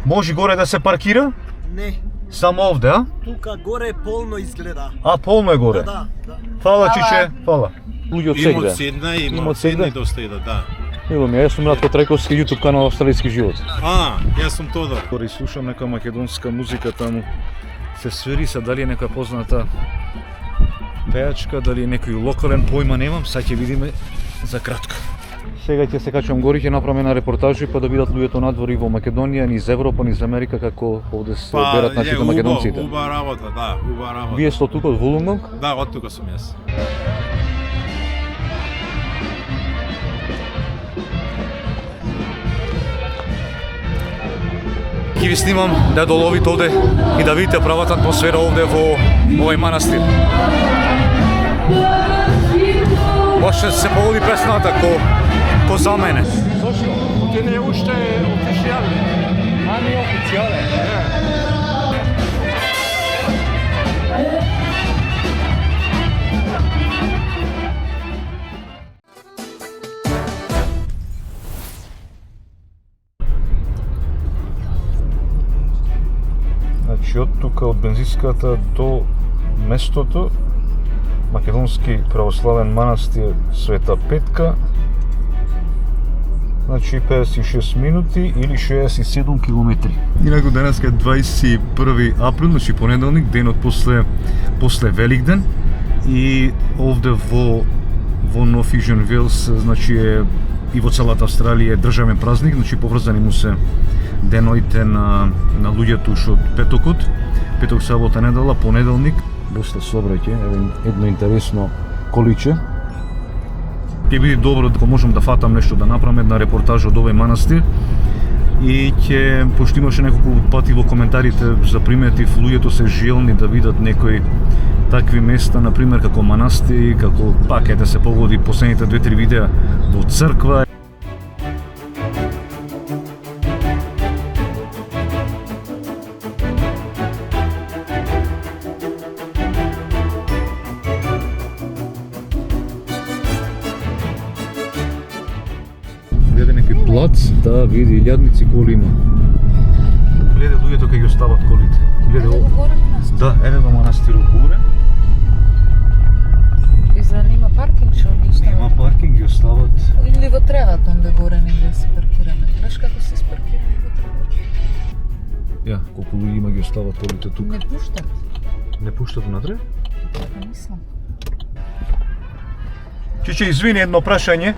Може горе да се паркира? Не. Само овде, а? Тука горе полно изгледа. А, полно е горе? Да. Фала, чиче, фала. Луѓе од Има сегде. од Сидна, има Има од од сегде? Сидна доста иде, да. Мило ми, јас сум Радко Трајковски, YouTube канал Австралијски живот. Јас сум Тодор. Горе слушам нека македонска музика таму. Се свири се, дали е нека позната пејачка, дали е некој локален, појма немам, сега ќе видиме за кратко. Сега ќе се качам гори, ќе направам една репортажа па да видат луѓето надвор и во Македонија, низ Европа, низ Америка како овде се берат нашите македонците. Убава работа, да, убава работа. Вие сте од тука од Вулунгонг? Да, од тука сум јас. Ќе ви снимам да доловите овде и да видите правата атмосфера овде во овој манастир. Баш се поводи песната ко за мене. Зошто? Ти не уште официјален. А не официјален. Значи од тука од бензинската до местото Македонски православен манастир Света Петка, значи 56 минути или 67 километри. Инаку денеска е 21 април, значи понеделник, денот после Великден, и овде во North Wales, значи е и во целата Австралија е државен празник, значи поврзани му се деноите на луѓето уште од петокот, петок, сабота, недела, понеделник. Доста собраќе, едно интересно количе. Ќе биде добро да можам да фатам нешто, да направам една репортажа од овој манастир, и ќе, пошто имаше неколку пати во коментарите заприметив, луѓето се желни да видат некои такви места, например како манастири, како пак да се погоди последните 2-3 видеа во црква. Гледа некој плац, да види илјадници коли има. Гледа луѓето кај ги остават колите. Гледа Горе манастир. да, еве го манастирот горе. И за нема паркинг што ни Нема стават. паркинг, ги остават. Или во тревата онде горе негде се паркираме. Знаеш како се спаркираме во тревата? Ја, колку луѓе има ги остават колите тука. Не пуштат. Не пуштат внатре? Така мислам. Чиче, извини, едно прашање.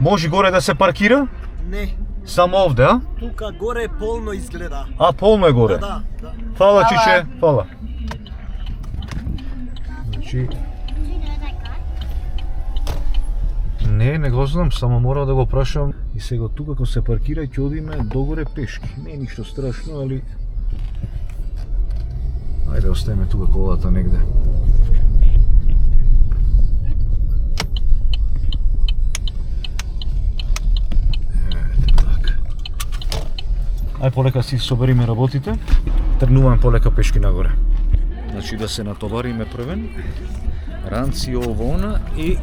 Може горе да се паркира? Не. Само овде, а? Тука горе полно изгледа. А, полно е горе? Да. Фала, Фала. чиче, фала. Значи... Не го знам, само мора да го прашам. И сега тука кога се паркира ќе одиме догоре пешки. Не е ништо страшно, али... Ајде, оставиме тука колата негде. Ај полека си собериме работите, тргнуваме полека пешки нагоре. Значи да се натовариме првен, ранци ово она и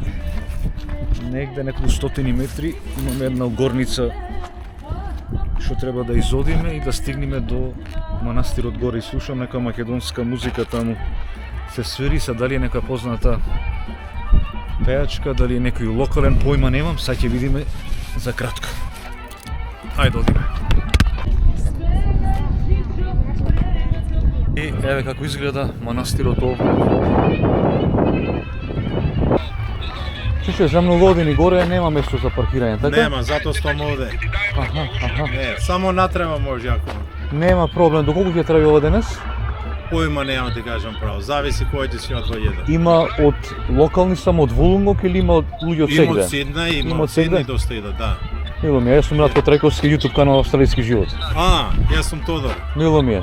негде неколку стотини метри имаме една горница што треба да изодиме и да стигнеме до манастирот горе. И слушам нека македонска музика таму. Се свири се, дали е нека позната пејачка, дали е некој локален, појма немам, сега ќе видиме за кратко. Ајде одиме. И еве како изгледа манастирот овде. Чиче, за многу години горе нема место за паркирање, така? Нема, затоа стом овде. Аха. Не, само натреба може ако. Нема проблем. Доколку ќе трави ова денес? Појма нема ти кажам право. Зависи кој ти си одвоједе. Има од локални само од Вулунгонг или има од луѓе од Има сегде? од Сидна, има Има од од Сидна сегде? доста иде, да. Мило ми, јас сум Радко Трајковски, YouTube канал Австралијски живот. Јас сум Тодор. Мило ми е.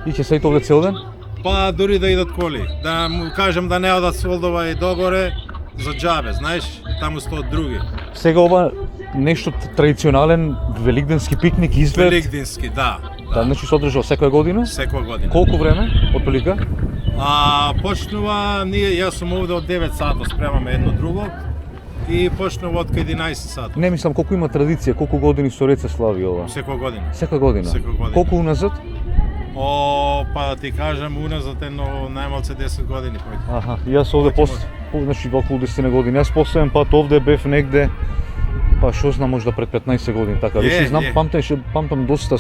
И ќе сејте овде цел ден? Па дури да идат коли. Да му кажам да не одат Солдова и догоре за џабе, знаеш, таму стоат други. Сега ова нешто традиционален великденски пикник изглед. Великденски, да. Да, значи се одржува секоја година? Секоја година. Колку време, отприлика? Почнува, јас сум овде од 9 сата, спремаме едно друго. и почнува од 11 сати. Не мислам колку има традиција, колку години Сорец се слави ова? Секоја година. Секоја година. Секоја година. Колку уназад? Па да ти кажам, уназад едно најмалце 10 години појде. Аха, јас овде значи околу 10 години. Јас последен пат овде бев негде, па што знам, можда пред 15 години, така. Веќе знам, памтам доста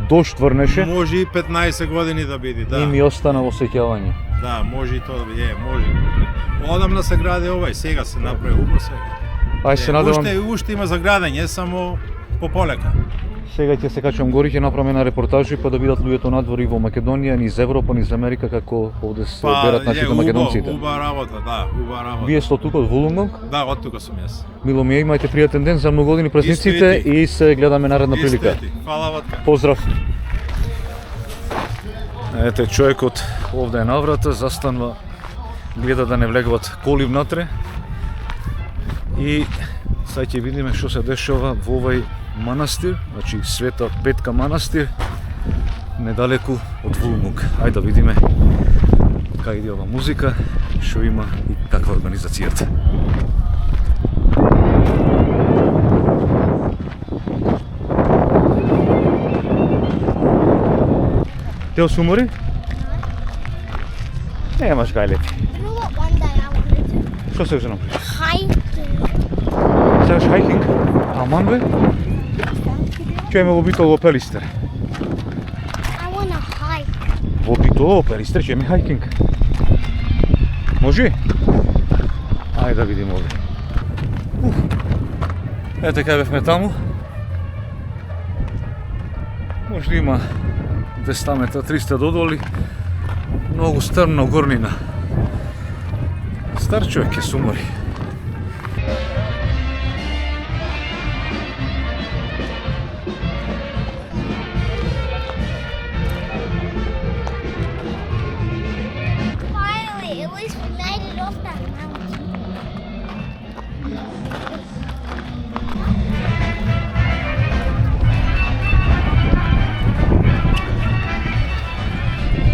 дожд врнеше. Може и 15 години да биде, да. И ми остана во сеќавање. Да, може и тоа да биде, може. Одамна се гради овај, сега се направи убаво сега. Ај се надевам. Уште има за градење, само пополека. Сега ќе се качам гори, ќе направам една репортажа па да видат луѓето надвор и во Македонија, низ Европа, низ Америка како овде се берат нашите македонците. Убава работа, да, убава работа. Вие сте од тука од Вулунгонг? Да, од тука сум јас. Мило ми е, имајте пријатен ден за многогодини празниците и се гледаме наредна прилика. Фала ватка. Поздрав. Ете, човекот овде е наврата, застанува, гледа да не влегуват коли внатре. И сега ќе видиме што се дешава во овај манастир, значи Света Петка манастир, недалеку од Вулунгонг. Ајде да видиме кај иде ова музика, што има и каква организацијата. Тео се умори? Немаш гајлети. You know what one day I wanted to Што се ќе направиш? hiking. Сакаш хайкинг? Аман бе? Ќе ме во Битол во Пелистер. I wanna hike. Во Битол во Пелистер ќе ме хайкинг. Може? Ајде да видиме овде. Ете кај бевме таму. Може да има 200 метра, 300 додоли. Многу стрмна горнина. Стар човек ќе се умори. Finally, at least we made it off that mountain.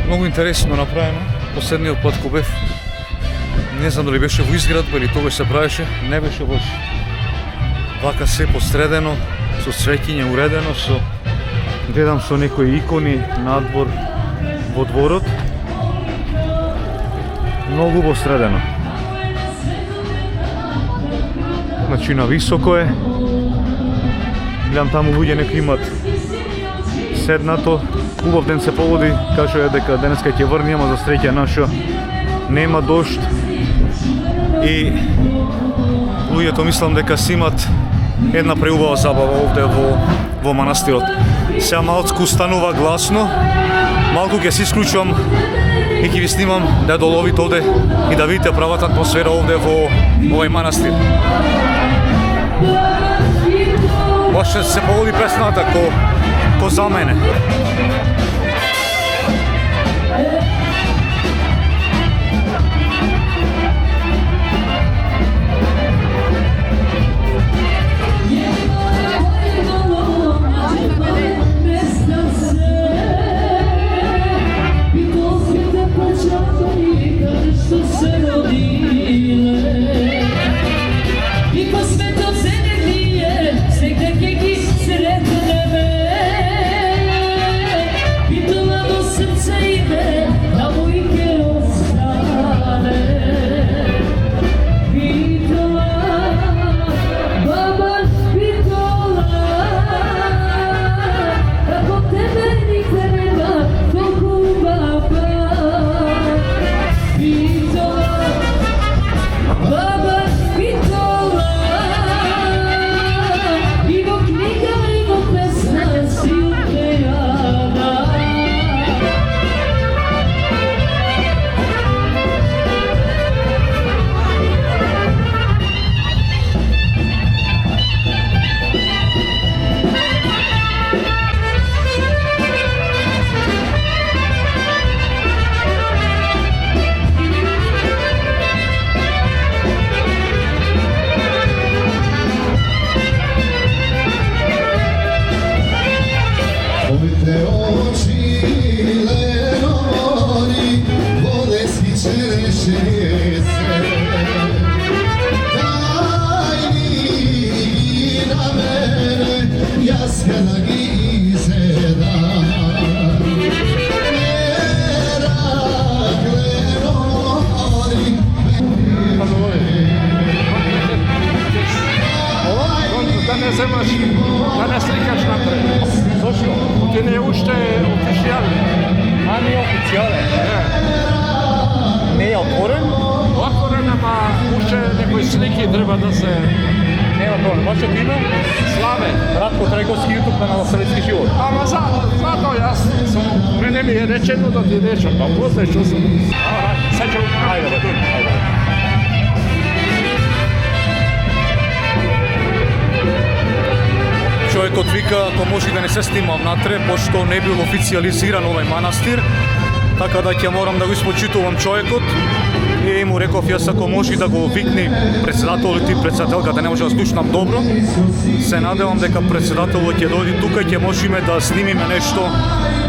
Многу интересно направено. Последниот пат кога бев, не знам дали беше во изградба или тогаш се правеше, не беше баш вака се посредено, со свеќиња уредено, гледам со некои икони надвор во дворот. Многу посредено. Значи на високо е. Гледам таму луѓе некои имат седнато. Убав ден се поводи, кажува дека денеска ќе врни, ама за среќа наша нема дожд. И луѓето мислам дека си имат една преубава забава овде во манастирот. Сега малку станува гласно, малку ќе се исклучувам и ќе ви снимам да доловите овде и да видите правата атмосфера овде во овој манастир. Баш се поводи песната ко за мене. официјален. А не е официјален. Не е отворен? Отворен, ама уште некои слики треба да се... Нема проблем. Вашето име? Славе. Радко Трајковски, YouTube канал Советски живот. Ама затоа јас сум, мене ми е речено да ти речам, па после што сум... Сега ќе... Ајде. Човекот вика, ако може да не се снимам натре, пошто не бил официализиран овај манастир, така да ќе морам да го испочитувам човекот. И му реков, јас ако може да го викни председателот и председателка, да не може да слушнам добро, се надевам дека председателот ќе дојде тука и ќе можеме да снимиме нешто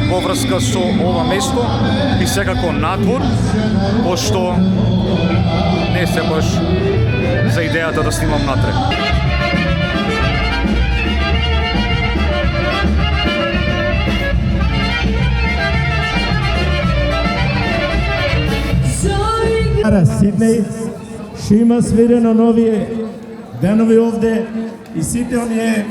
во врска со ова место и секако надвор, пошто не се баш за идејата да снимам натре. Сиднеј, што има свирено нови денови овде и сите оние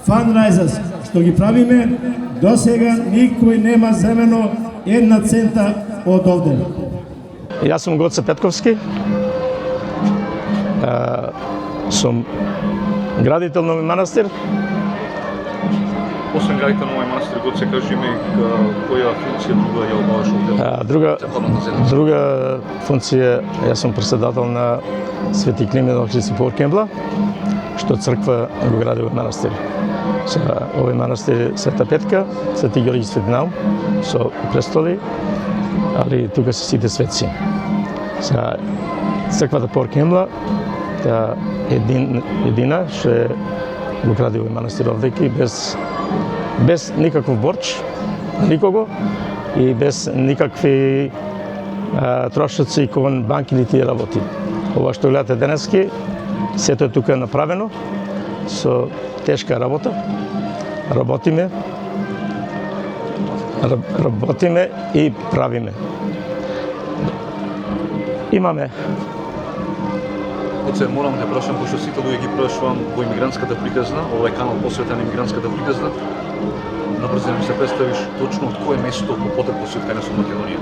фанрайзерс што ги правиме, до сега никој нема земено 1 цента од овде. Јас сум Гоце Петковски, сум градител на овој манастир. Освен градител на овој манастир, Гоце, кажи ми која функција друга ја обаваш овде? Друга функција, јас сум председател на Свети Климент општина Поркембла, што црква го гради овој манастир. Овој манастир Света Петка, Свети Ѓорѓи Светинаум, со престоли, али тука се сите светци. Црквата Поркембла, едина, што го гради овој манастир овдеки без никаков борч на никого и без никакви трошоци кон банки или тие работи. Ова што гледате денески, сето е тука направено со тешка работа. Работиме и правиме. Имаме. Гоце, морам да прашам, пошто сите луѓе ги прашувам во имигрантската приказна, овој канал посветен на имигрантската приказна. Набрзо ми се представиш точно од кое место по потек посветена со Македонија?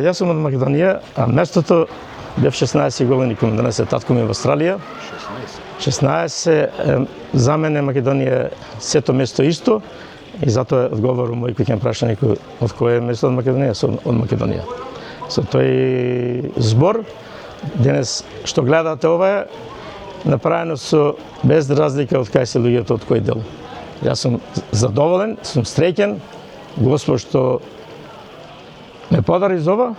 Јас сум од Македонија, а местото бев 16 години кога донесе татко ми во Австралија. 16. За мене Македонија сето место исто и затоа одговорам мој кој ќе праша некој од кое место од Македонија, сум од Македонија. Со тој збор денес што гледате ова е направено со без разлика од кај се луѓето од кој дел. Јас сум задоволен, сум среќен, Господ што ме подари за ова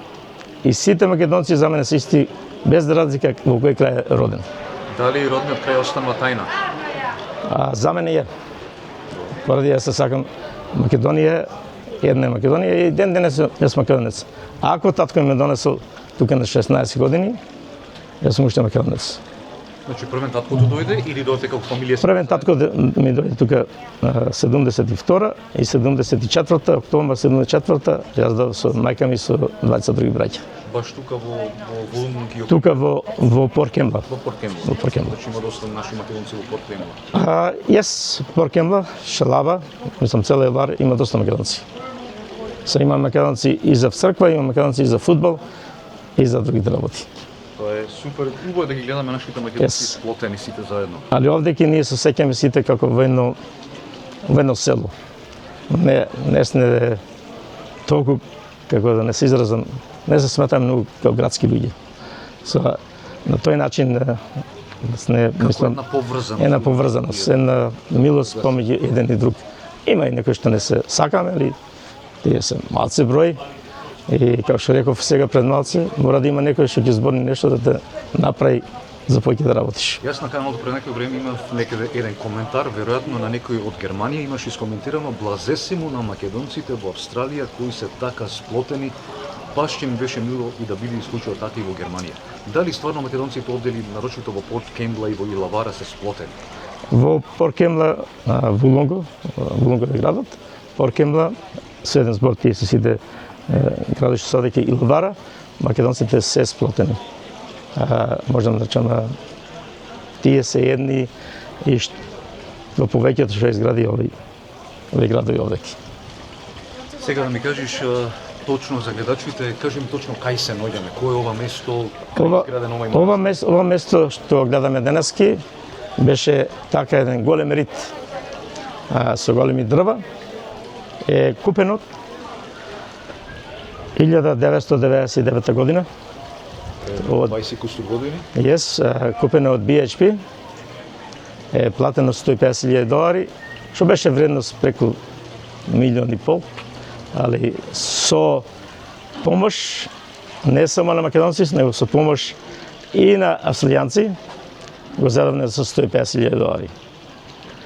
и сите македонци за мене се исти без разлика во кој крај е роден. Дали родниот крај останува тајна? За мене е. Поради јас се сакам Македонија, една е Македонија и ден денес јас македонец. Ако татко ме донесол тука на 16 години, јас сум уште македонец. Значи првен таткото дојде или дојде како фамилија? Првен татко ми дојде тука 72 и 74-та, октомври 74-та, јас дојдов со мајка ми со 20 други браќа. Баш тука во Волунги? Тука во Поркембла. Во Поркембла. Во Поркембла. Значи има доста наши македонци во Поркембла. Јас Поркембла, Шалава, мислам цела Елвар има доста македонци. Има македонци и за црква, има македонци и за фудбал и за другите работи. Тоа е супер, убаво да ги гледаме нашите македонци сплотени сите заедно. Али овдеки ние се сеќаме сите како во едно село. Не толку, како да не се изразам, не се сметаме многу како градски луѓе. На тој начин како една поврзаност, една милост помеѓу еден и друг. Има и некои што не се сакаме, али тие се малце број. И како што реков сега пред малце, мора да има некој што ќе зборни нешто да те направи за поќе да работиш. Јас на каналот пред некој време имав некаде еден коментар, веројатно на некој од Германија имаш искоментирано блазе си му на македонците во Австралија кои се така сплотени, баш ќе ми беше мило и да биде случајот така и во Германија. Дали стварно македонците овде или нарочито во Поркембла и во Илавара се сплотени? Во Поркембла, Вулонго е градот, Поркембла, со еден збор тие се сите градиште со одеќе Илвара, македонците се сплотени. Можам да речам, тие се едни и во повеќето што изгради овој градови овдеки. Сега да ми кажеш точно за гледачите, кажи им точно кај се наоѓаме, кој е ова место, Ова, изграден овој манастир? ова место што гледаме денески беше така еден голем рит со големи дрва, е купен од 1999 година. 20 кусур години. Купен од BHP, е платено $150,000, што беше вредност преку $1,500,000, али со помош не само на македонци, него со помош и на австралијанци го зедавме за $150,000.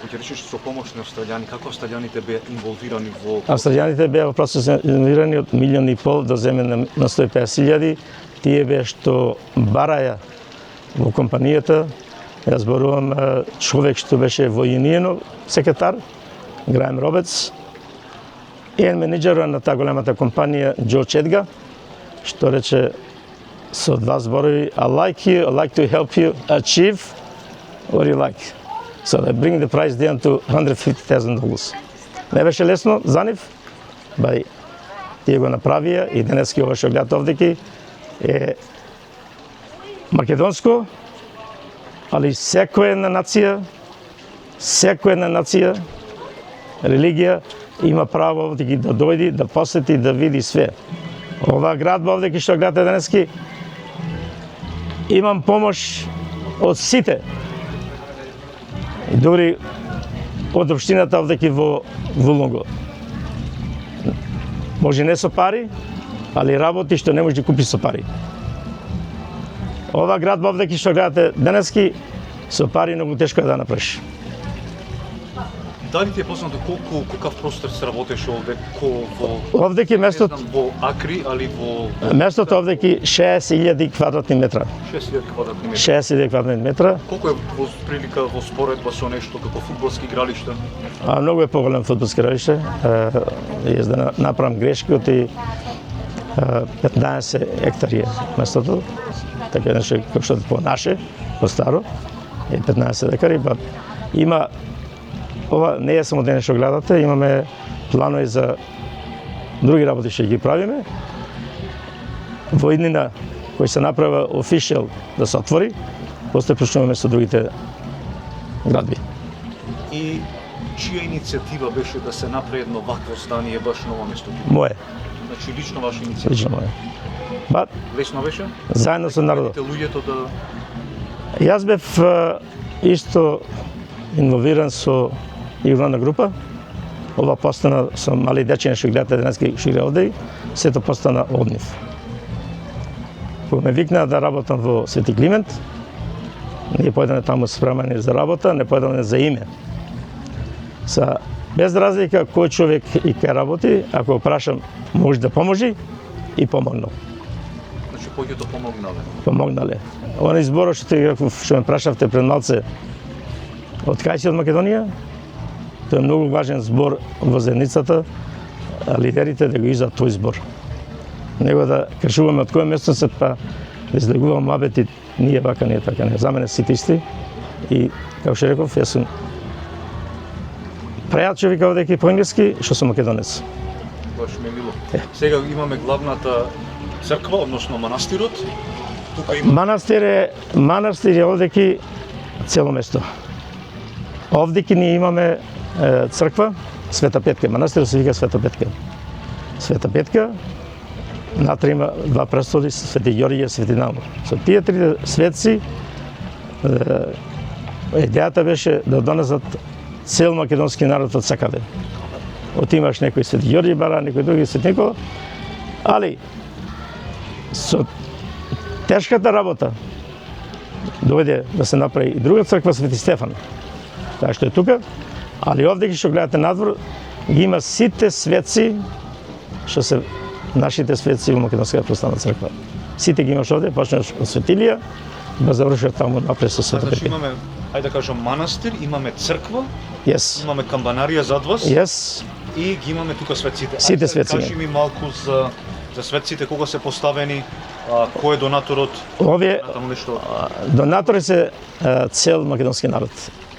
Ќе речеш со помош на австралијани, како австралијаните беа инволвирани во... Австралијаните беа во процес инволвирани од $1,500,000 да земе на $150,000. Тие беа што бараја во компанијата. Јас зборувам човек што беше во Јунијено секретар, Граем Робец, еден менеджер на таа големата компанија, Џорџ Едга, што рече со два зборови: I like you, I like to help you achieve what you like. So they bring the price down to $150,000. Не беше лесно за нив, бај тие го направија и денески ова што гледате овдеки е македонско, али секоја една нација, религија има право овдеки да дојди, да посети, да види све. Ова градба овдеки што гледате денески, имам помош од сите. И дури од општината овдеки во Вулонго. Може не со пари, али работи што не може да купи со пари. Ова градба овдеки што гледате денески, со пари многу тешко е да направиш. Дали ти е познато колкав простор се работеше овде, Овдеки местото... во акри, али во... Местото овдеки 60,000 квадратни метра. 60,000 квадратни метра. 60,000 квадратни метра. Колку е во прилика во споредба со нешто како фудбалски игралишта? Многу е поголем фудбалски игралиште. Јас да направам грешки од 15 хектари е местото. Така нешто како што по наше, по старо, е 15 декари, па има... Ова не е само денес што гледате, имаме планови за други работи што ги правиме. Во иднина кој се направи офишијал да се отвори, после почнуваме со другите градби. И чија иницијатива беше да се направи едно вакво здание баш на ова место? Моје. Значи лично ваша иницијатива? Лично моје. Ба, лесно беше? Заедно со народот. Луѓето да... Јас бев исто инволвиран со играна група. Ова постана со мали дечиња што гледате денески што игра овде, сето постана од нив. Кога ме викнаа да работам во Свети Климент, ние појдеме таму спремани за работа, не појдеме за име. Без разлика кој човек и кај работи, ако прашам, може да поможи, и помогнал. Значи повеќето помогнале? Помогнале. Оној збор што ме прашавте пред малце, од кај си од Македонија? Тоа е многу важен збор во заедницата, лидерите да го изат тој збор. Него да кажуваме од кој место се, па да излегуваме мабети, ние вака, ние така, не. За мене сите исти. И, како што реков, јас сум прејат човек овдеки по енглески, што сум македонец. Баш ме мило. Сега имаме главната црква, односно манастирот. Тука има... Манастир е овдеки цело место. Овдеки ние имаме црква, Света Петка. Манастирот се вика Света Петка. Света Петка, натре има два престоли, Свети Ѓорѓе и Свети Наумор. Со тие трите светци, идејата беше да донесат цел македонски народ од секаде. Отимаш некој Свети Ѓорѓе бара, некој други Свети Никола, али со тешката работа дојде да се направи и друга црква Свети Стефан. Така што е тука, али овде што гледате надвор, ги има сите светци што се нашите светци во Македонската православна црква. Сите ги имаш овде, почнеш од Светилија, ба завршиш таму напред со Света Петка. Значи имаме, ајде да кажам, манастир, имаме црква, имаме камбанарија зад вас, и ги имаме тука светците. Сите светци. Кажи ми малку за светците, кога се поставени, кој е донаторот? Овие донатори се цел македонски народ.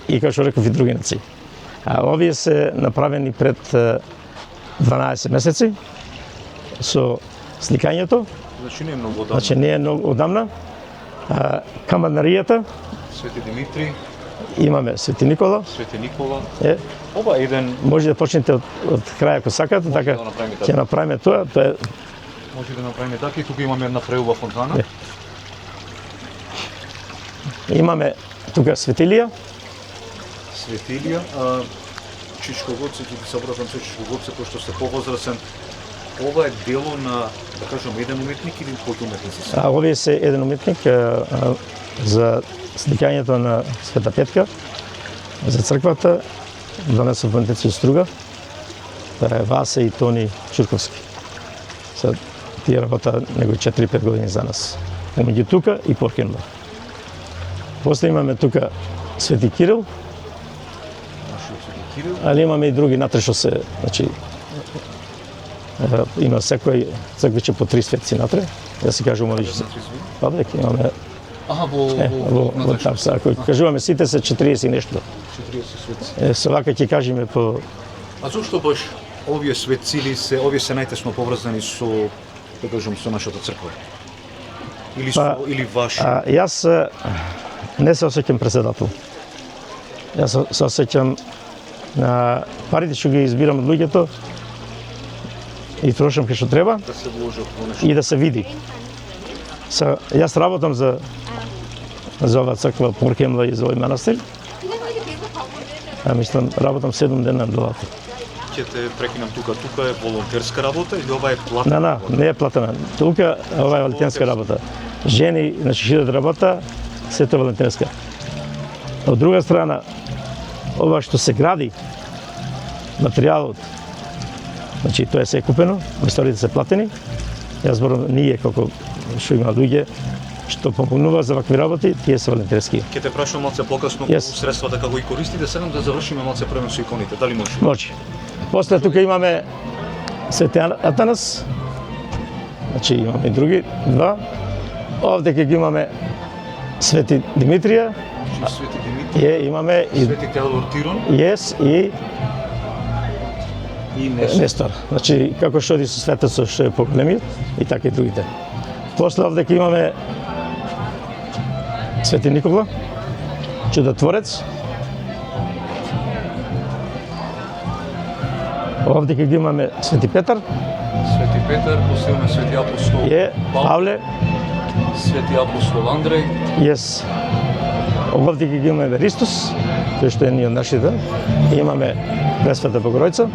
И како што реков и други нации. Овие се направени пред 12 месеци со сликањето, Значи не е многу одамна. значи не е многу одамна. Каманаријата, Свети Димитри, имаме Свети Никола. Свети Никола. Е, Ова е еден може да почнете од крај ако сакате, така да направиме ќе така. направиме тоа. Тоа е Може да направиме така и тука имаме една преубава фонтана. имаме тука светилија, Светилија, Чичко Гоце, ќе ти се обратам со Чичко Гоце, пошто сте повозрасен. Ова е дело на, да кажам, еден уметник или кој уметници се? овие се еден уметник за сликањето на Света Петка, за црквата, донесов уметници Струга, тоа е Васе и Тони Чурковски. Се тие работа него 4-5 години за нас. Помеѓу тука и Поркенба. После имаме тука Свети Кирил, Нашиот Свети Кирил. али имаме и други натре што се, значи има секој црквиче по 3 светци натре. Да си кажувам ови што се. Па веќе имаме Аха, во такса. Ако кажуваме сите се 40 и нешто. 40 светци. Со вака ќе кажеме по А зошто баш овие светци или се овие се најтесно поврзани со, да кажам, со нашата црква? Или со или ваши? Јас не се осеќам председател. Јас се осеќам на парите што ги избирам од луѓето и трошам кај што треба Да се вложат во нешто. и да се види. Јас работам за оваа црква Поркемла и за овој манастир. Мислам, работам 7 дена на делата. Ќе те прекинам тука. Тука е волонтерска работа или ова е платна? Не е платена. Тука ова е волонтерска работа. Жени, значи шидат работа, сето волонтерска. Од друга страна, ова што се гради, материјалот, значи тоа е се купено, масторите се платени. Јас зборам ние како што има луѓе што помогнува за вакви работи, тие се волонтерски. Ќе те прашам малце покасно Yes. средствата како ги користите, седам да завршиме малце првен со иконите. Дали може? Може. После тука имаме Свети Атанас, значи имаме и други два. Овде ќе ги имаме Свети Димитрија, Свети Димитри, имаме и Свети Теодор Тирон и и Нестор. Нестор. Значи како што оди со светецот што е поголемиот и така и другите. После овде ќе имаме Свети Никола, чудотворец. Овде ќе ги имаме Свети Петар, Свети Петар, после имаме Свети апостол Павле, Свети апостол Андреј, Овде ќе ги имаме Ристос, тој што е ние од нашите. И имаме Пресвета Богородица,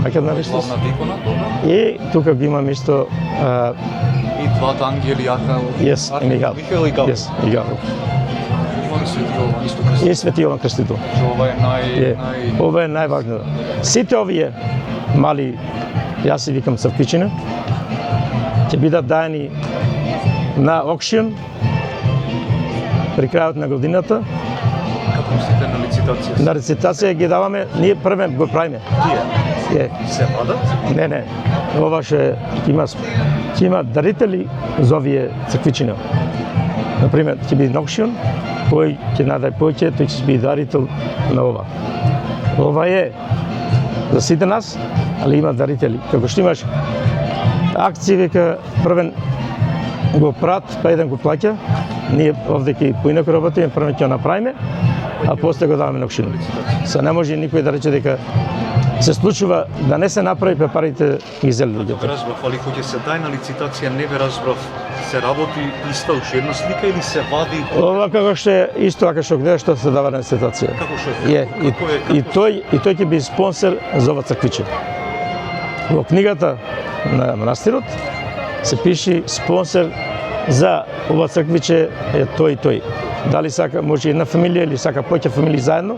мајка на Ристос. главната икона, добро. И тука ги имаме исто И двата ангели, и Михаил. Михаил и Гаврил. И Гаврил. Имаме Свети Јован исто Крстител. И Свети Јован Крстител. Ова е нај Ова е најважно. Сите овие мали, јас си викам црквичине, ќе бидат даени на аукцион при крајот на годината. како мислите на лицитација? На рецитација ги даваме, ние прве го правиме. Тие Се падат? Не. Ова ќе има дарители за овие црквичине. Например, ќе биде аукцион, кој ќе надај повеќе, тој ќе биде дарител на ова. Ова е за сите нас, али има дарители. Како што имаш акции, века првен го прат, па еден го плаќа. Ние овде ќе поинаку работиме, првен ќе го направиме, а после го даваме на аукцион. Се не може никој да рече дека се случува да не се направи, па парите ги зели луѓето. Разбрав, али кога ќе се дај на лицитација, не ве разбрав, се работи иста уште една слика или се вади? Ова како што е исто како што гледаш што се дава на рецитација. Како што е? И тој ќе биде спонсор за ова црквиче. Во книгата на манастирот се пише спонсор за ова црквиче е тој и тој. Дали сака може една фамилија или сака повеќе фамилии заедно,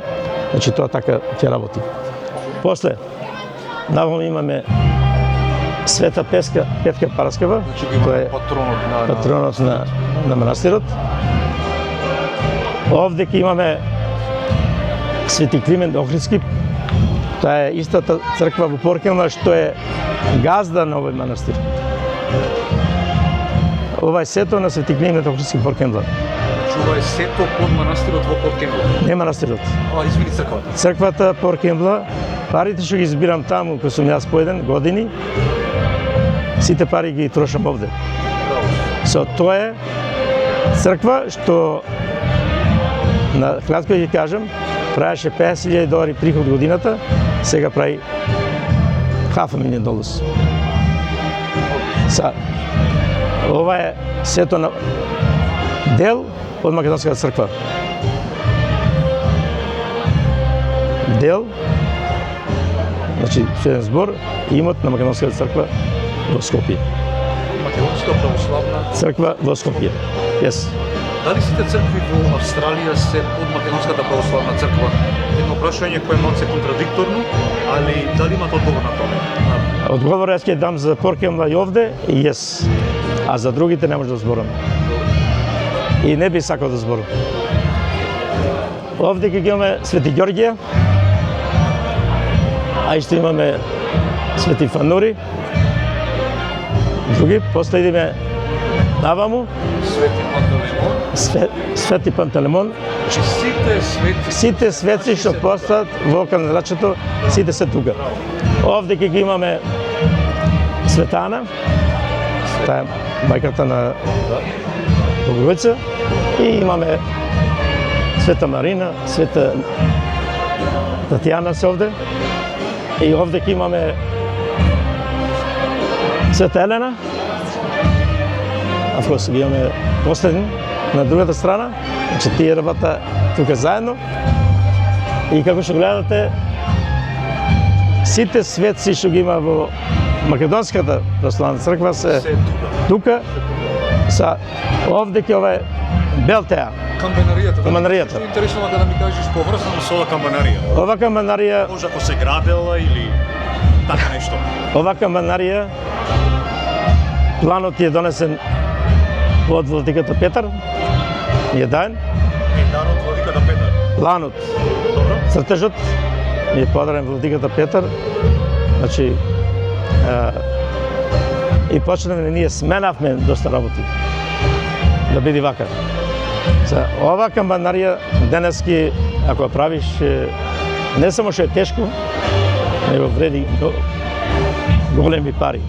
значи тоа така ќе работи. После наваму имаме Света Петка Параскева, Тоа е патронот на манастирот. Овде ќе имаме Свети Климент Охридски. Тоа е истата црква во Поркемла што е газда на овој манастир. Ова е сето на Свети Климент Охридски Поркемла. Ова е сето под манастирот во Поркемла. Не манастирот. Извини, црквата. Црквата Поркемла Парите што ги избирам таму, кој сум јас поеден години, сите пари ги трошам овде. Со тоа е црква што, на кратко ќе кажам, правеше $50,000 приход годината, сега прави $500,000. Ова е сето на дел од Македонската црква. Дел, значи еден збор, имот на Македонската црква во Скопје. Македонска православна Црква во Скопје. Yes. Дали сите цркви во Австралија се од Македонската православна црква? Едно прашање кое е малце контрадикторно, али дали имате одговор на тоа? Одговор јас ќе дам за Поркемла и овде, и yes. А за другите не може да зборам. И не би сакал да зборам. Овде ќе имаме Свети Ѓорѓија, а исто имаме Свети Фанури, други, после идеме наваму, Свети Пантелеймон, сите светци што постојат во Канадрачето, сите се тука. Овде ќе ги имаме Светана, таа е мајката на Боговица, и имаме Света Марина, Света Татјана се овде, и овде ќе имаме Света Елена, а вкус ги имаме последни на другата страна, значи тие работа тука заедно. И како што гледате, сите светци што ги има во Македонската православна црква се тука, са овде ќе ова е Белтеа. Камбанаријата. Што е интересно да ми кажеш поврзано со ова камбанарија? Ова камбанарија, Може ако се градела или така нешто. ова камбанарија, планот е донесен од владиката Петар, е даен. Дар од владиката Петар. Планот, Добро. цртежот е подарен владиката Петар, значи и почнеме ние сменавме доста работи да биде вака. За ова камбанарија денески, ако ја правиш, не само што е тешко, него вреди големи пари.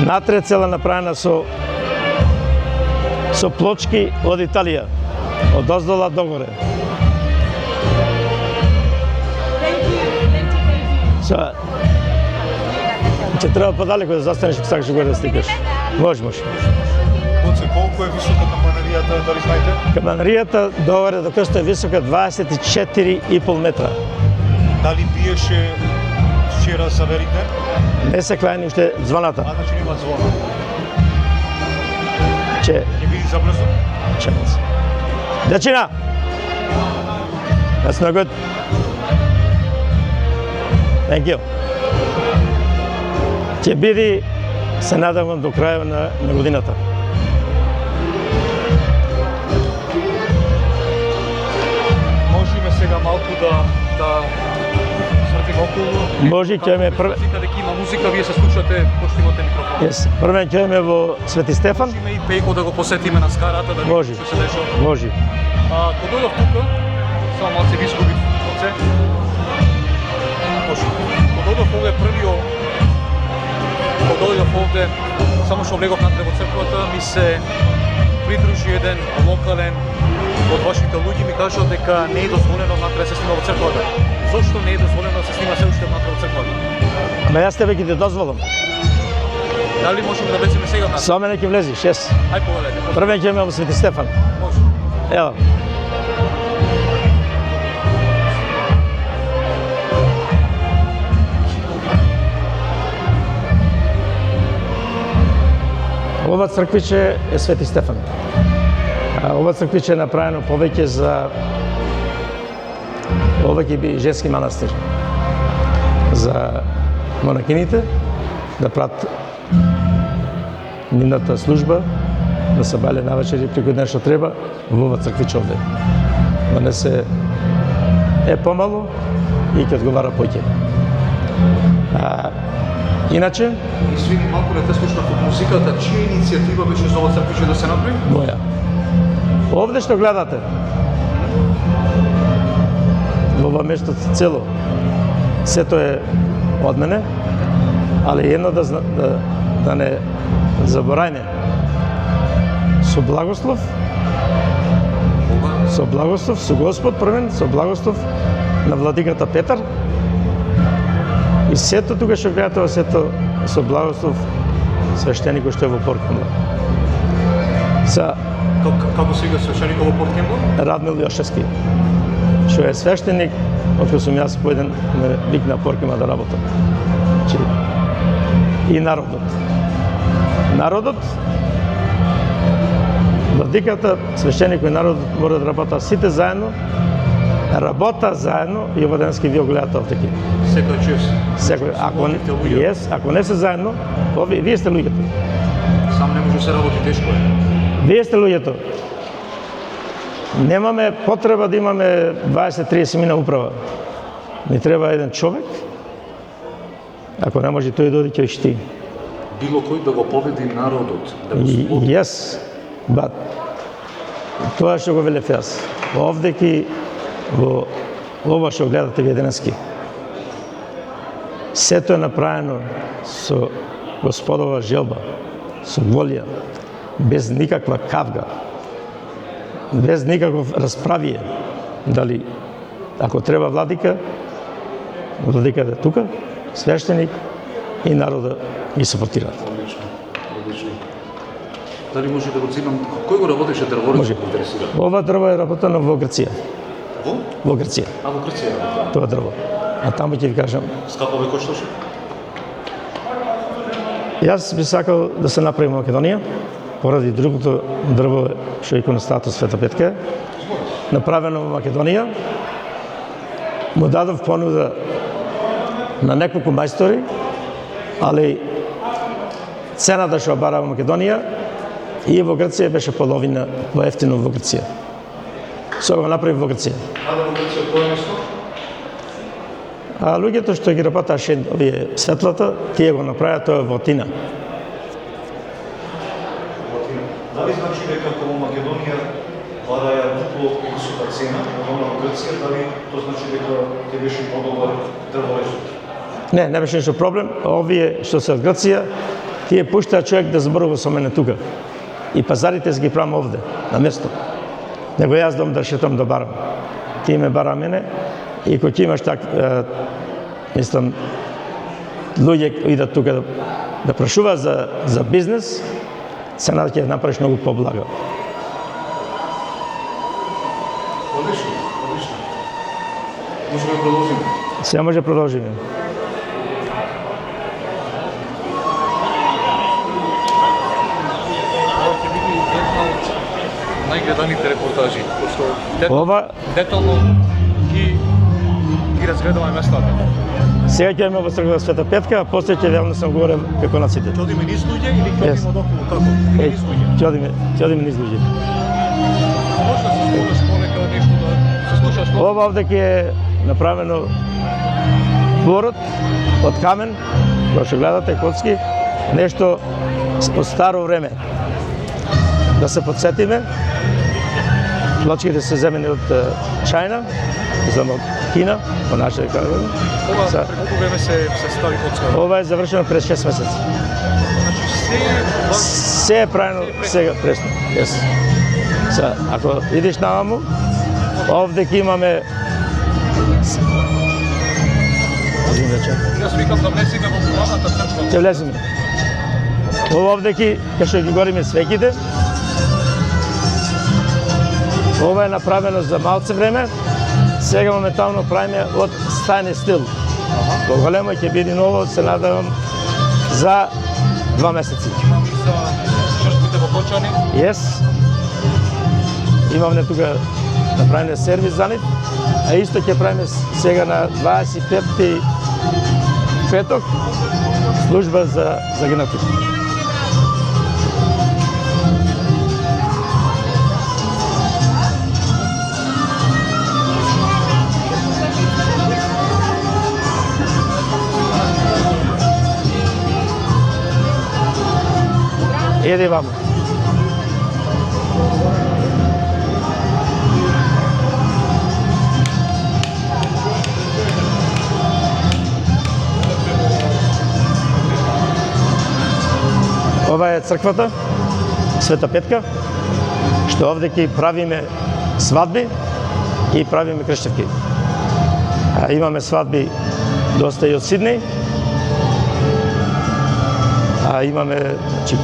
Натре цела направена со плочки од Италија, од оздола догоре. Че треба подалеку да застанеш ако сакаш горе да стикаш. Може. Коце, колку е висока камбанаријата, дали знаете? Камбанаријата догоре до кој е висока 24,5 метра. Дали биеше вчера саверите? Не се клајани уште звоната. А значи нема звона. Че, Ќе биде забрзо? чекам се. Дечина! That's no good. Thank you. Ќе биде, се надавам, до крајот на годината. Можеме сега малку да свртиме околу. Може, ќе ме прв... Дека има музика, вие се слушате, почти имате микрофон. Yes. Првен ќе ме во Свети Стефан. Можеме и Пејко да го посетиме на скарата, да Може. видиме што се дешава. Може. Кога дојдов тука, само малце ви изгубив оце. Може. Кога дојдов овде првиот, кога дојдов овде, само што влегов натре во црквата, ми се придружи еден локален од вашите луѓе, ми кажа дека не е дозволено натре да се снима во црквата. Зошто не е дозволено да се снима се уште натре во црквата? Ама јас тебе ќе ти дозволам. Дали можеме да влеземе сега натре? Со мене ќе влезеш, yes. Ај повелете. Првен ќе ме во Свети Стефан. Може. Ево. Ова црквиче е Свети Стефан. Ова црквиче е направено повеќе за... Ова ќе би женски манастир. За монахините да прат нивната служба, да се бале навечер и преку ден што треба во ова црквиче овде. Да не се е помало и ќе одговара поќе. Иначе, Извини, малку не те слушнав од музиката, чија иницијатива беше за ова црквиче да се направи? моја. Овде што гледате, во ова место цело, сето е од мене, али едно да не заборајме. Со благослов, со Господ првен, со благослов на владиката Петар. И сето тука што гледате, сето со благослов свештеникот што е во Порт-Кембла. Како сега свештеникот во Порт-Кембла? Радмил Јошевски, што е свештеник, откако сум јас поеден ме викна Порт-Кембла да работам. И народот. Народот, владиката, свештеникот и народот мора да работат сите заедно, работа заедно и овденски ви го гледате овдеки. Секој чуеш. Секој, ако не се заедно, вие сте луѓето. Сам не може да се работи, тешко е. Вие сте луѓето. Немаме потреба да имаме 20-30 мина управа. Ни треба еден човек. Ако не може тој дојде ќе шти. Било кој да го победи народот, да го слободи. Yes, but тоа што го велев јас. Овдеки во ова што гледате вие денески. Сето е направено со Господова желба, со волја, без никаква кавга, без никаков расправие. Дали ако треба владика е тука, свештеник и народа ги сапортираат. Одлично. Дали може да го цитам, кој го работеше дрворецот? Може. Ова дрво е работено во Грција. Во Грција. А во Грција? Тоа дрво. А таму ќе ви кажам. Скапове кошташе? Јас би сакал да се направи Македонија, поради другото дрво што е иконостатот Света Петка, направено во Македонија. Му дадов понуда на неколку мајстори, али цената што бара во Македонија и во Грција беше половина поевтино во Грција. Со го направи во Грција. А во Грција кој место? А луѓето што ги работеше овие светлата, тие го направија тоа во Тина. Дали значи дека во Македонија бараја дупло висока цена, во Грција, дали тоа значи дека ќе беше подобар дрворезот? Не беше ништо проблем. Овие што се од Грција, тие пуштаа човек да зборува со мене тука. И пазарите ги правам овде, на место. Него јас дом да шетам да барам. Тие ме бара мене и кога ти имаш мислам, луѓе идат тука да прашуваат за бизнес, цената ќе направиш многу поблага. Одлично. Може да продолжиме? Сега може да продолжиме. Најгледаните репортажи, пошто Ова детално ги разгледаме местата. сега ќе имаме во црква Света Петка, а после ќе јавно сам горе како наците. Ќе одиме низ луѓе или ќе одиме одоколу, како? Низ луѓе. Ќе одиме низ луѓе. Може да се спомнеш понекад нешто да се слушаш? Ова овде ќе е направено дворот од камен, кој што гледате коцки, нешто од старо време. Да се подсетиме, плочките се земени од Чајна, од Кина, по наше кажуваме. Ова колку време се стави коцка? Ова е завршено през 6 месеци. Значи Се е правено сега пресно. Yes. Са, ако идеш наваму, овде ќе имаме Јас викам да влеземе во главната црква. ќе влеземе. Овде кај што ги гориме свеќите. Ова е направено за малце време. Сега моментално правиме од стајни стил. Поголемо ќе биде ново, се надевам, за 2 месеци. Имам и за жртвите во Кочани. Yes. Имаме тука направиме сервис за нив, а исто ќе правиме сега на 25 петок служба за загинати. Еде вамо. Ова е црквата Света Петка, што овде ќе правиме свадби и правиме крштевки. Имаме свадби доста и од Сиднеј, а имаме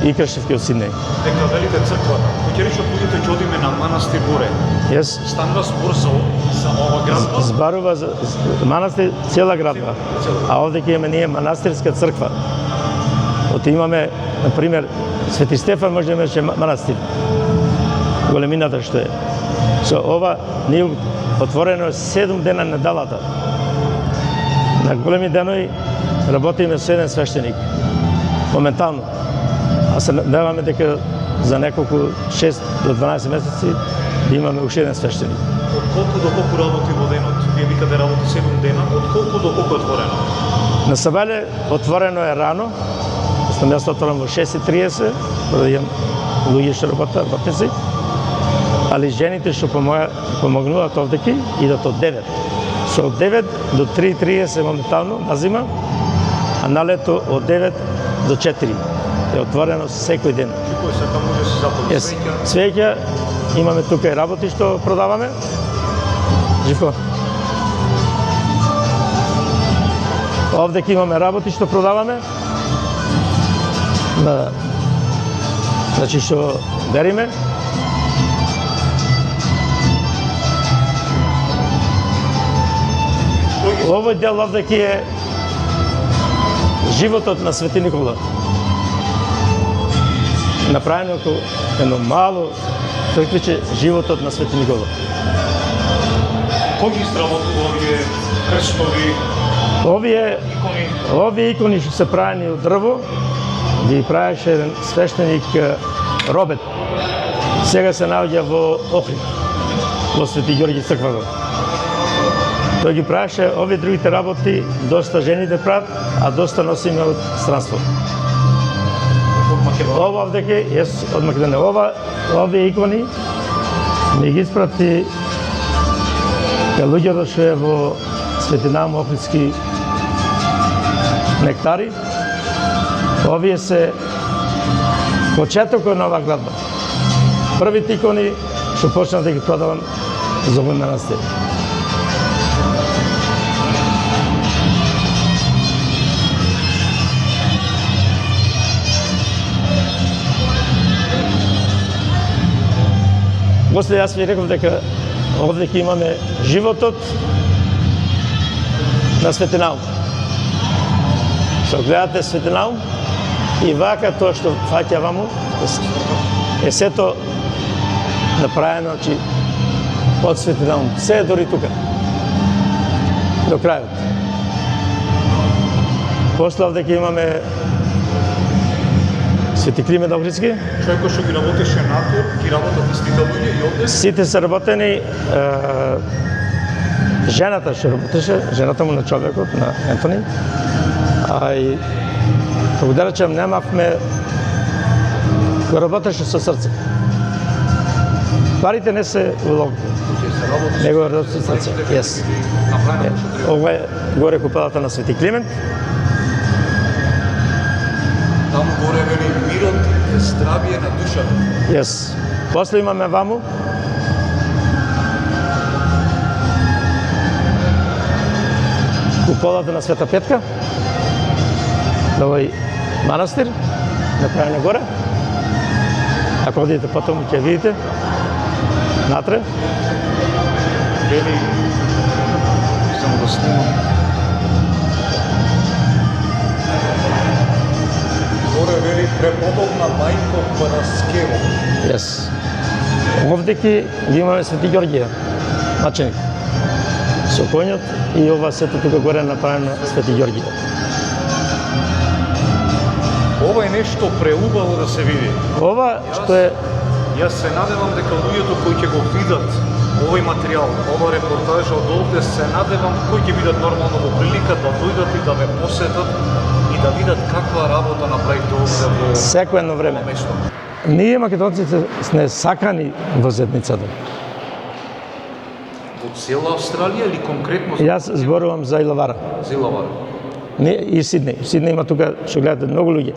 и крштевки од Сиднеј. Дека велите црквата, кој ќе рече луѓето ќе одиме на манастир горе. Јес. Станува збор за ова градба? Збарува за манастир цела градба, а овде ќе имаме ние манастирска црква. Оти имаме, например, Свети Стефан може да имаше манастир. Големината што е. Со ова ние отворено 7 дена неделата. На големи денови работиме со еден свештеник. Моментално. А се надеваме дека за неколку 6 до 12 месеци да имаме уште еден свештеник. Од колку до колку работи во денот? Вие викате работи 7 дена, од колку до колку е отворено? На Сабеле отворено е рано. Јас отворам во 6:30, да имам луѓе што работници, али жените што помогнуваат овдеки идат од 9. Со од 9 до 3:30 моментално на зима, а на лето од 9 до 4. Е отворено секој ден. Кој сака може да се заполни свеќа? Имаме тука и работи што продаваме. Живко. Овдеки имаме работи што продаваме. Значи што бериме. Овој дел овдеки е животот на Свети Никола. Направено едно мало црквиче животот на Свети Никола. Кој ги сработува овие крстови? Овие икони што се правени од дрво, ги правеше еден свештеник Робет. Сега се наоѓа во Охрид, во Свети Ѓорѓи црквата. Тој ги правеше овие другите работи, доста жените прават, а доста носиме од странство. Ова овдеке, од Македонија, овие икони ми ги испрати луѓето што е во Светинам Охридски нектари. Овие се почетокот на оваа градба. Првите икони што почнав да ги продавам за овој манастир. После јас ви реков дека овде ќе имаме животот на Светинаум. Што гледате Светинаум и вака тоа што фаќа ваму е сето направено од Светинаум. Се е дори тука. До крајот. После овде ќе имаме Свети Климент Охридски. Човекот што ги работеше натур, ги работат истите луѓе и овде? Сите се работени. Жената што работеше, жената му на човекот, на Ентони. А и како да речем, немавме кој работеше со срце. Парите не се улогите. Него работи со срце. Јес. Ова е горе купелата на Свети Климент. Таму горе вели мирот е здравие на душата. Јес. После имаме ваму. Куполата на Света Петка. На овој манастир, направено горе. Ако одите потом ќе видите. Натре. Вели, само да снимам. Горе вели преподобна мајко Параскево. Јес. Овдеки ги имаме Свети Ѓорѓија, маченик. Со коњот и ова сето тука горе направено Свети Ѓорѓија. Ова е нешто преубаво да се види. Ова што е... Јас се надевам дека луѓето кои ќе го видат овој материјал, ова репортажа од овде, се надевам кои ќе бидат нормално во прилика да дојдат и да ме посетат и да видат каква работа направите овде во секој едно време. Ние македонците сме сакани во заедницата. Во цела Австралија или конкретно? Јас зборувам за Илавара. За Илавара. И Сиднеј. Сиднеј има тука, што гледате, многу луѓе.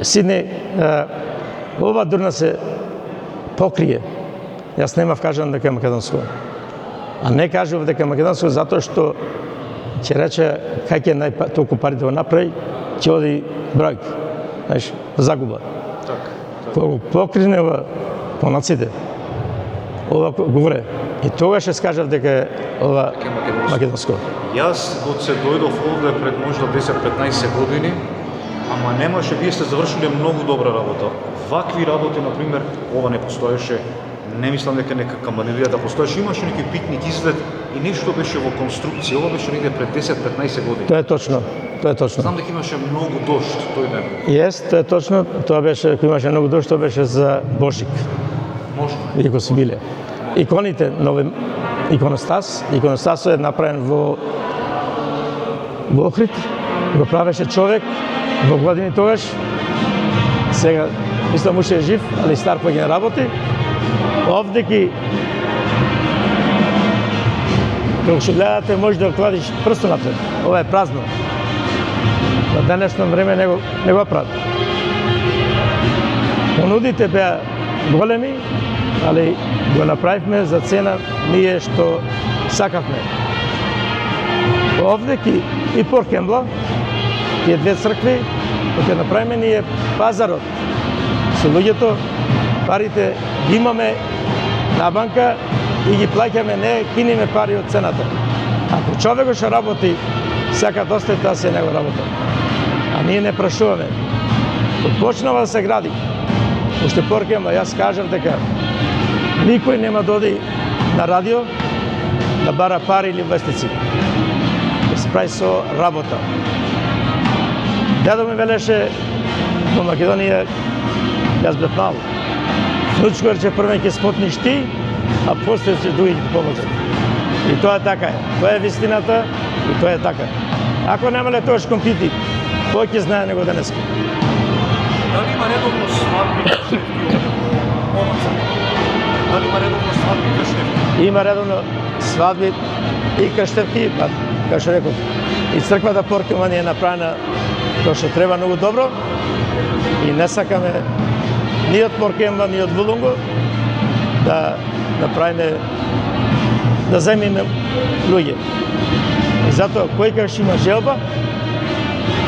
Сидни, ова дурна се покрие. Јас немав кажам дека е македонско. А не кажав дека е македонско затоа што ќе рече кај ќе толку пари да го направи, ќе оди брајк. Знаеш, загуба. Кога покринева по наците, ова говоре. И тогаш ќе скажав дека е ова македонско. Јас кога се дојдов овде пред можда 10-15 години, ама немаше, вие сте завршиле многу добра работа. Вакви работи, например, ова не постоеше. Не мислам дека нека камбанерија да постоеше, имаше неки питник изглед и нешто беше во конструкција. Ова беше негде пред 10-15 години. Тоа е точно. Тоа е точно. Знам дека имаше многу дожд тој ден. Јес, тоа е точно. Тоа беше, кога имаше многу дожд, тоа беше за Божик. Можно. Иако се биле. Иконите, нови иконостас. Иконостасот е направен во Охрид. Го правеше човек во години тогаш. Сега, мислам, уште е жив, али стар па ги не работи. Овде ги... Кога што гледате, може да кладиш прсто напред. Ова е празно. На денешно време не го прави. Понудите беа големи, али го направивме за цена ние што сакавме. Овде и Поркембла, тие две цркви, ќе направиме ние пазарот. Со луѓето, парите ги имаме на банка и ги плаќаме, не кинеме пари од цената. Ако човекот што работи, сака да остане таа се него работа. А ние не прашуваме. Кога почнава да се гради, уште Поркембла, јас кажав дека никој нема да оди на радио да бара пари или вестици. Да се прави со работа. Дедо ми велеше во Македонија, јас бев мал. Внучко рече првен ќе спотниш ти, а после ќе други ќе помогат. И тоа е така е. Тоа е вистината и тоа е така. Ако немале тоаш компити, кој ќе знае него денеска? Дали има редовно свадби во Омаца? Дали има редовно свадби и крштевки? Има редовно свадби и крштевки, па, како што реков, и црквата Поркембла ни е направена тоа што треба многу добро и не сакаме ни од Поркембла, ни од Вулунго да направиме, да земиме луѓе. И затоа кој каш има желба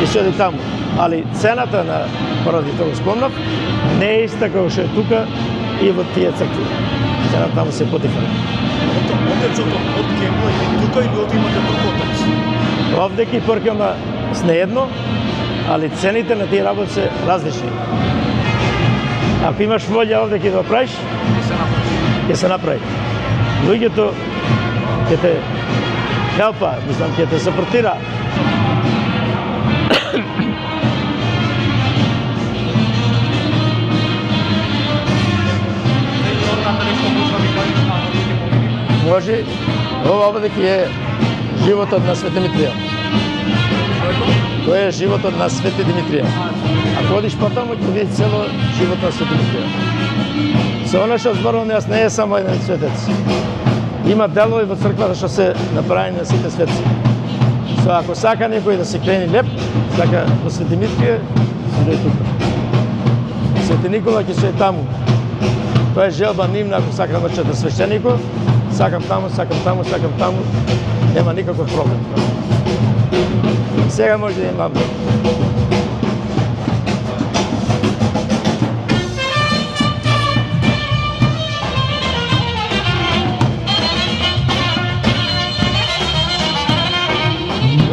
и се оди таму. Али цената на, поради тоа спомнав, не е иста како што е тука и во тие цркви. Цената таму се подифа. Отецот од Поркембла или тука или од имате друг отец? Овде ки Поркембла не едно, али цените на тие работи се различни. Ако имаш волја овде ќе го правиш, ќе се направи. Луѓето ќе те хелпа, мислам, ќе те сапортира. Може, ова овде ќе е животот на Свети Димитрија. Тоа е животот на Свети Димитрија. Ако одиш потаму, ќе видиш цело живот на Свети Димитрија. Со она што зборувам, јас не е само еден светец. Има делови во црквата што се направени на сите светци. Со ако сака некој да се крени леп, сака во Свети Димитрија, ќе дојде тука. Свети Никола ќе се е таму. Тоа е желба нивна, ако сака да мрчат на свещеникот, сакам таму, сакам таму, сакам таму, нема никаков проблем. Сега може да имам.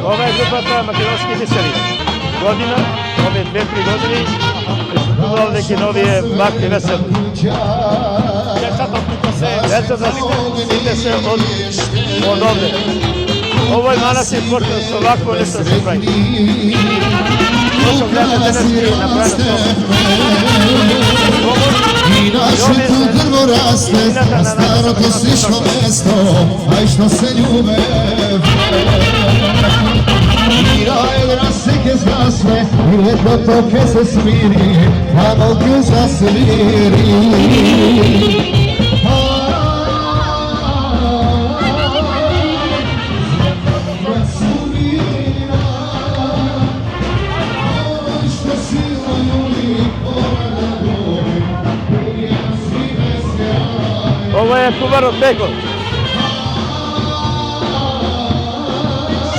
Ова е групата македонски бисери. Година, овие 2-3 години, присутува овде ки новие бакти весели. Децата сите се од овде. Овој манастир почна со вакво нешто се прави. Тоа што гледате денес направено I naše tu drvo raste, na staro to slično mesto, a i što se ljube I raje rasike zgasne, i letno toke se smiri, a volku zasviri е куварот Беко.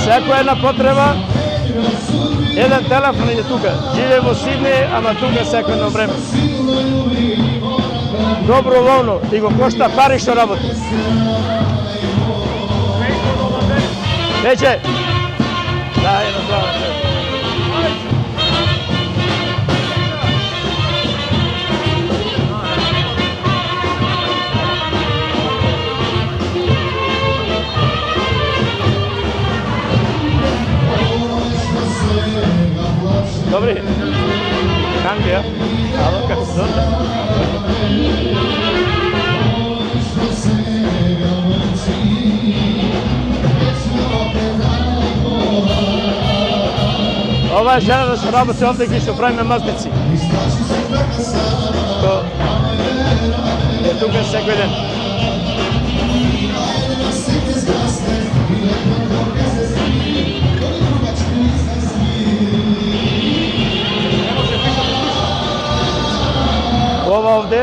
Секоја една потреба, еден телефон е тука. Живе во Сиднеј, ама тука секој едно време. Доброволно, и го кошта пари што работи. Вече. Да, едно здраво. Dobri. Kanke, ja? Alo, kako se zove? Ова е жена да се работи овде и што правиме мазници. Што е тука секој ден. Ова овде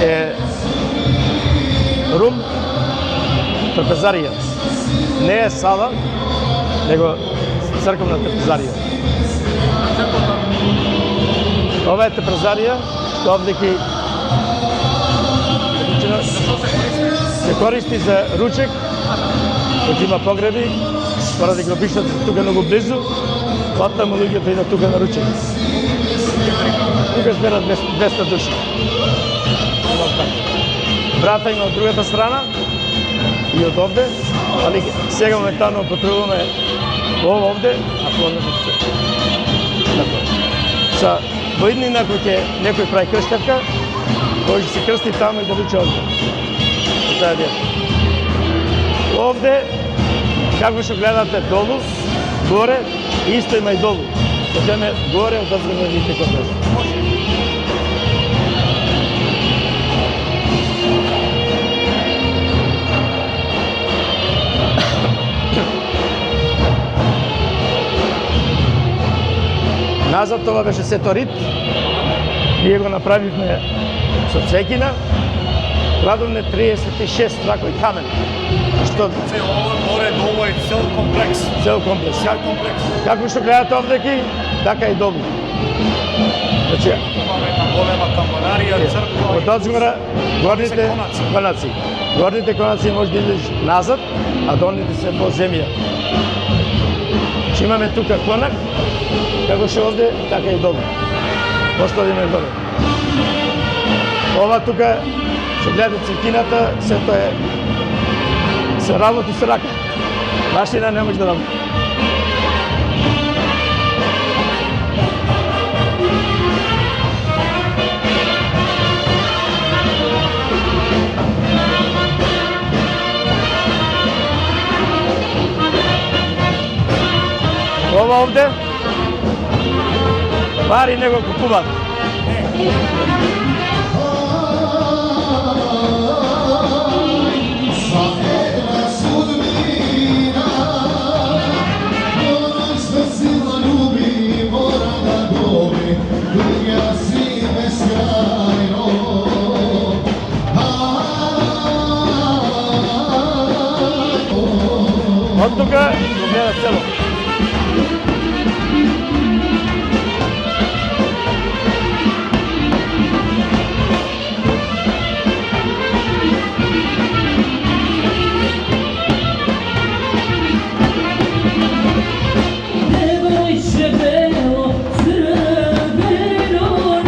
е рум трпезарија. Не е сала, него црковна трпезарија. Ова е трпезарија што овде се користи за ручек, кој има погреби, поради гробишта тука многу близу, потаму луѓето идат тука на ручек. Тука зберат 200 души. Врата има од другата страна и од овде, али сега моментално потребуваме ова овде, а плодно се. Са во иднина кој некој прави крштевка, кој ќе се крсти таму и да руче овде. Тоа е дел. Овде, како што гледате долу, горе, исто има и долу. Одеме горе, од озгорно видите кој е. Назад това беше сето рит. Ние го направивме со цекина. Кладовме 36 тракој камен. Што Ова горе долу е цел комплекс. цел комплекс. Како што гледате овде, така и долу. Значи, Имаме една голема камбанарија, црква. од озгора горните конаци. Горните конаци може да идеш назад, а долните се во земја. Че имаме тука конак, како што овде, така и долу. Поставиме горе. Ова тука, што гледате цркината, сето е се работи со рака. Машина не може да работи. Ова овде, пари не го купуваат. Од тука го гледа цело.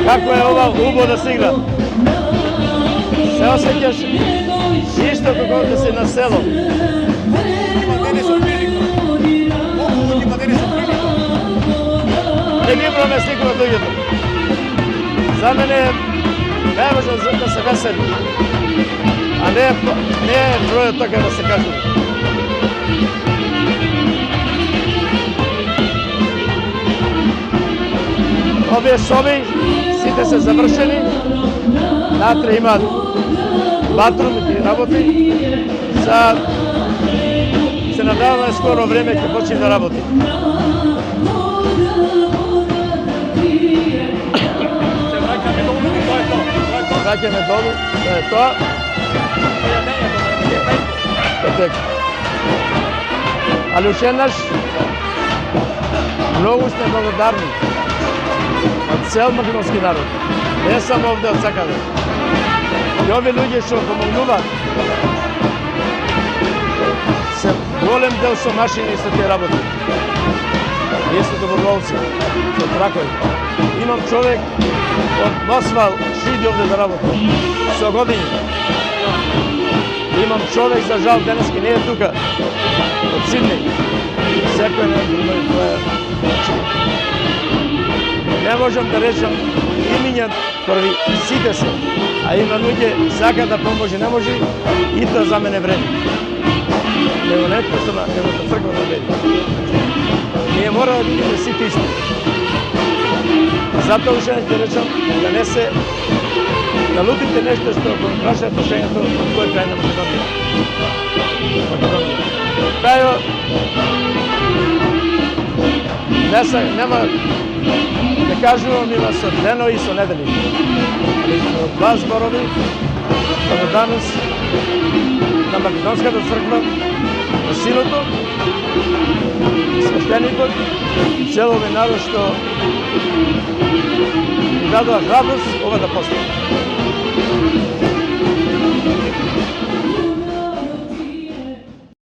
Како е ова убаво да се игра? Се осеќаш исто како да си на село. Не ги броме сликува луѓето. За мене е најважно да се весели, а не е бројот така да се кажува. Овие соби сите се завршени, натре имаат батрум и работи, се надаваме скоро време ќе почне да работи. Враќаме долу, тоа е тоа е тоа. тек. Али уште еднаш, многу сме благодарни од цел македонски народ, не само овде од секаде. И овие луѓе што помогнуваат, се голем дел со машини и со тие работи. Ние сме доброволци, со тракови. Имам човек од Мосвал, шиди овде да работи, со години. Имам човек, за жал, денески не е тука, од Сиднеј. Секој не е тоа. Не можам да речам имиња први сите се, а има луѓе сака да поможи, не може и тоа за мене вреди. Него не персона, него да црква да вреди. Ние мора да бидеме сите исти. Затоа уште не ќе речам да не се налутите нешто што го прашаат прашањето од кој крај на Македонија. Кајо нема да кажувам има со дено и со недели. Али со два зборови, како данес на Македонската црква, на синото, свештеникот и цел овој народ што ми дадоа храброст ова да постане.